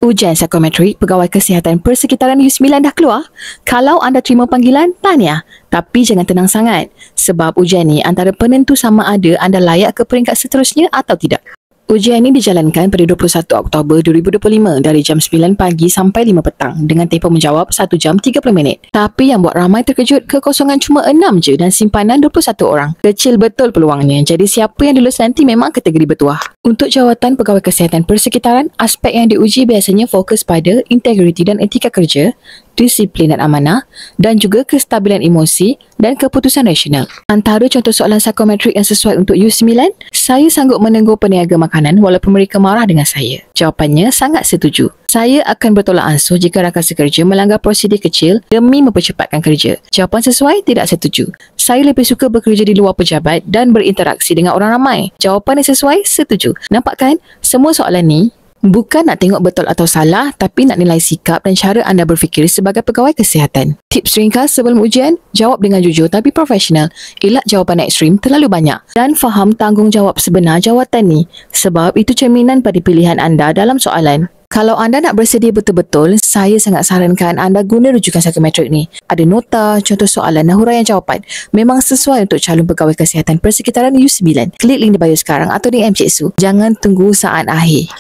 Ujian psikometrik Pegawai Kesihatan Persekitaran U9 dah keluar. Kalau anda terima panggilan, tahniah. Tapi jangan tenang sangat. Sebab ujian ni antara penentu sama ada anda layak ke peringkat seterusnya atau tidak. Ujian ini dijalankan pada 21 Oktober 2025 dari jam 9 pagi sampai 5 petang dengan tempoh menjawab 1 jam 30 minit. Tapi yang buat ramai terkejut, kekosongan cuma 6 je dan simpanan 21 orang. Kecil betul peluangnya, jadi siapa yang lulus nanti memang kategori bertuah. Untuk jawatan Pegawai Kesihatan Persekitaran, aspek yang diuji biasanya fokus pada integriti dan etika kerja, disiplin dan amanah dan juga kestabilan emosi dan keputusan rasional. Antara contoh soalan psikometrik yang sesuai untuk U9, saya sanggup menegur peniaga makanan walaupun mereka marah dengan saya. Jawapannya sangat setuju. Saya akan bertolak ansur jika rakan sekerja melanggar prosedur kecil demi mempercepatkan kerja. Jawapan sesuai, tidak setuju. Saya lebih suka bekerja di luar pejabat dan berinteraksi dengan orang ramai. Jawapan yang sesuai, setuju. Nampak kan? Semua soalan ni bukan nak tengok betul atau salah, tapi nak nilai sikap dan cara anda berfikir sebagai pegawai kesihatan. Tips ringkas sebelum ujian, jawab dengan jujur tapi profesional. Elak jawapan ekstrim terlalu banyak. Dan faham tanggungjawab sebenar jawatan ni, sebab itu cerminan pada pilihan anda dalam soalan. Kalau anda nak bersedia betul-betul, saya sangat sarankan anda guna rujukan psikometrik ni. Ada nota, contoh soalan dan huraian jawapan. Memang sesuai untuk calon pegawai kesihatan persekitaran U9. Klik link di bio sekarang atau DM Cik Su. Jangan tunggu saat akhir.